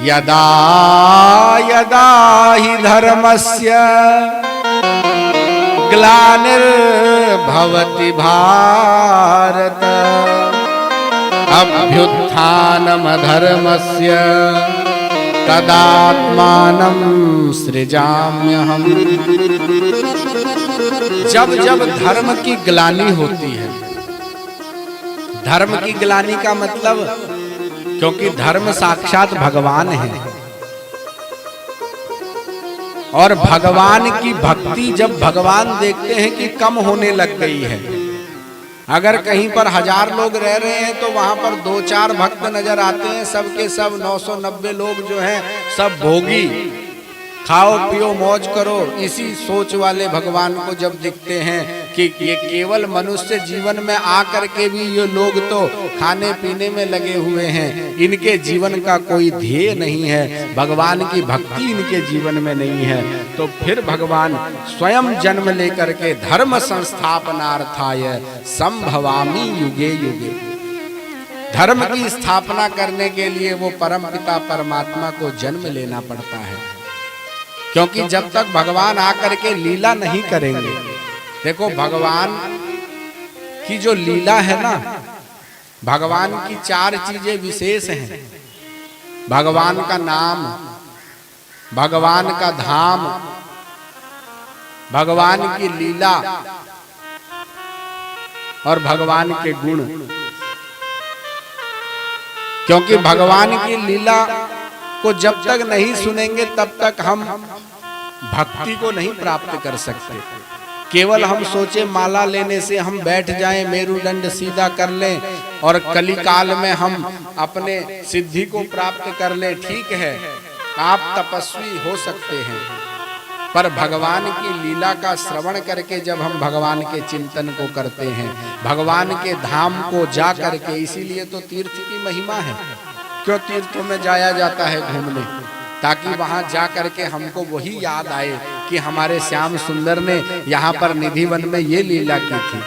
यदा यदा हि धर्मस्य ग्लानिर्भवति भारत अभ्युत्थानमधर्मस्य तदात्मानं सृजाम्यहम्। जब जब धर्म की ग्लानि होती है, धर्म की ग्लानि का मतलब, क्योंकि धर्म साक्षात भगवान है और भगवान की भक्ति जब भगवान देखते हैं कि कम होने लग गई है, अगर कहीं पर 1000 लोग रह रहे हैं तो वहां पर 2-4 भक्त नजर आते हैं, सबके सब 990 लोग जो हैं सब भोगी, खाओ पियो मौज करो, इसी सोच वाले भगवान को जब दिखते हैं कि ये केवल मनुष्य जीवन में आकर के भी ये लोग तो खाने पीने में लगे हुए हैं, इनके जीवन का कोई ध्येय नहीं है, भगवान की भक्ति इनके जीवन में नहीं है, तो फिर भगवान स्वयं जन्म लेकर के धर्म संस्थापनार्थाय संभवामि युगे युगे, धर्म की स्थापना करने के लिए वो परम पिता परमात्मा को जन्म लेना पड़ता है। क्योंकि जब तक भगवान आकर के लीला नहीं करेंगे, देखो भगवान की जो लीला है ना, भगवान की 4 चीजें विशेष हैं, भगवान का नाम, भगवान का धाम, भगवान की लीला और भगवान के गुण। क्योंकि भगवान की लीला को जब तक नहीं सुनेंगे तब तक हम भक्ति को नहीं प्राप्त कर सकते। केवल हम सोचे माला लेने से हम बैठ जाएं, मेरुदंड सीधा कर लें और कलिकाल में हम अपने सिद्धि को प्राप्त कर लें, ठीक है, आप तपस्वी हो सकते हैं, पर भगवान की लीला का श्रवण करके जब हम भगवान के चिंतन को करते हैं, भगवान के धाम को जा करके, इसीलिए तो तीर्थ की महिमा है, क्यों तीर्थों में जाया जाता है घूमने, ताकि वहां जा करके हमको वही याद आए कि हमारे श्याम सुंदर ने यहाँ पर निधिवन में ये लीला की थी,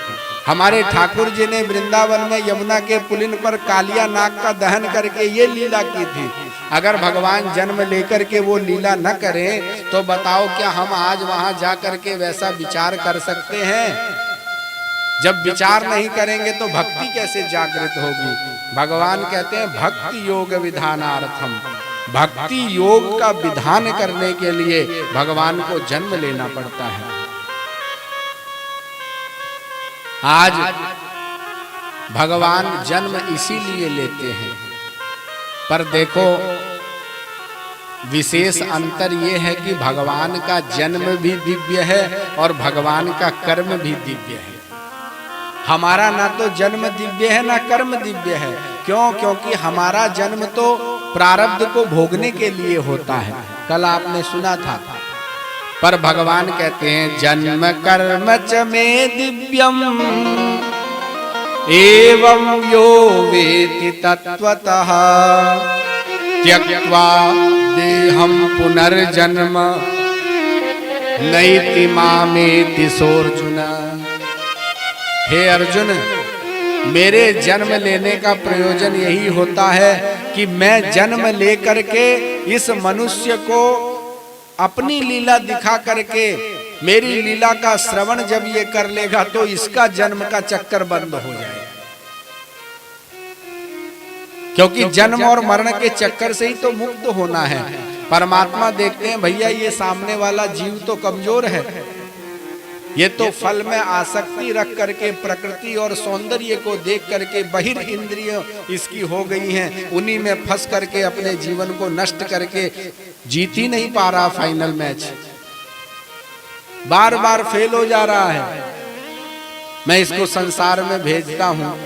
हमारे ठाकुर जी ने वृंदावन में यमुना के पुलिन पर कालिया नाग का दहन करके ये लीला की थी। अगर भगवान जन्म लेकर के वो लीला न करें तो बताओ क्या हम आज वहां जा करके वैसा विचार कर सकते हैं? जब विचार नहीं करेंगे तो भक्ति कैसे जागृत होगी? भगवान कहते हैं भक्ति योग विधानार्थम, भक्ति योग का विधान करने के लिए भगवान को जन्म लेना पड़ता है। आज भगवान जन्म इसीलिए लेते हैं, पर देखो विशेष अंतर ये है कि भगवान का जन्म भी दिव्य है और भगवान का कर्म भी दिव्य है। हमारा ना तो जन्म दिव्य है ना कर्म दिव्य है। क्यों? क्योंकि हमारा जन्म तो प्रारब्ध को भोगने के लिए होता है, कल आपने सुना था, पर भगवान कहते हैं जन्म कर्म च मे दिव्यम एवं यो वेति तत्वतः त्यक्त्वा देहं पुनर्जन्म नैति मामेति सोऽर्जुन। हे अर्जुन, मेरे जन्म लेने का प्रयोजन यही होता है कि मैं जन्म लेकर के इस मनुष्य को अपनी लीला दिखा करके, मेरी लीला का श्रवण जब ये कर लेगा तो इसका जन्म का चक्कर बंद हो जाएगा। क्योंकि जन्म और मरण के चक्कर से ही तो मुक्त होना है। परमात्मा देखते हैं भैया ये सामने वाला जीव तो कमजोर है, ये तो फल में आसक्ति रख करके प्रकृति और सौंदर्य को देख करके बहिर इंद्रिय इसकी हो गई हैं, उन्हीं में फंस करके अपने जीवन को नष्ट करके जीत ही नहीं पा रहा, फाइनल मैच बार बार फेल हो जा रहा है। मैं इसको संसार में भेजता हूँ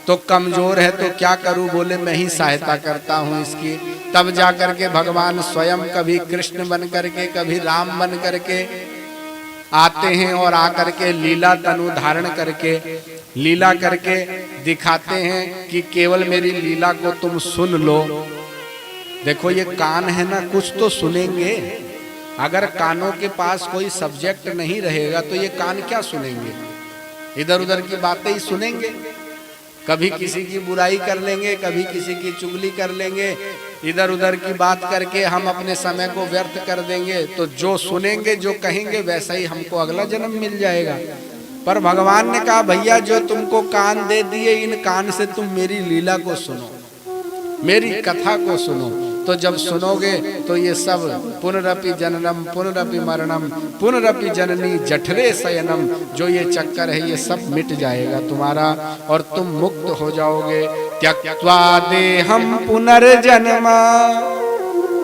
तो कमजोर है तो क्या करूं, बोले मैं ही सहायता करता हूं इसकी। तब जाकर के भगवान स्वयं कभी कृष्ण बन करके कभी राम बन करके आते हैं और आकर के लीला तनु धारण करके लीला करके दिखाते हैं कि केवल मेरी लीला को तुम सुन लो। देखो ये कान है ना, कुछ तो सुनेंगे। अगर कानों के पास कोई सब्जेक्ट नहीं रहेगा तो ये कान क्या सुनेंगे, इधर उधर की बातें ही सुनेंगे। कभी किसी की बुराई कर लेंगे, कभी किसी की चुगली कर लेंगे, इधर उधर की बात करके हम अपने समय को व्यर्थ कर देंगे तो जो सुनेंगे जो कहेंगे वैसा ही हमको अगला जन्म मिल जाएगा। पर भगवान ने कहा भैया जो तुमको कान दे दिए इन कान से तुम मेरी लीला को सुनो, मेरी कथा को सुनो। तो जब सुनोगे तो ये सब पुनरपि जननम पुनरपि मरणम पुनरपि जननी जठरे शयनम, जो ये चक्कर है ये सब मिट जाएगा तुम्हारा और तुम मुक्त हो जाओगे। त्यक्त्वा देहम पुनर्जन्म,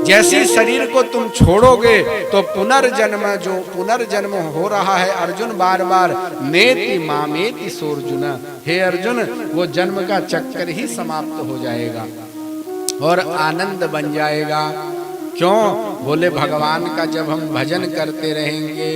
जैसी शरीर को तुम छोड़ोगे तो पुनर्जन्म, जो पुनर्जन्म हो रहा है अर्जुन बार बार, नेति मामेति सोर्जुन, हे अर्जुन वो जन्म का चक्कर ही समाप्त हो जाएगा और आनंद बन जाएगा। क्यों? बोले भगवान का जब हम भजन करते रहेंगे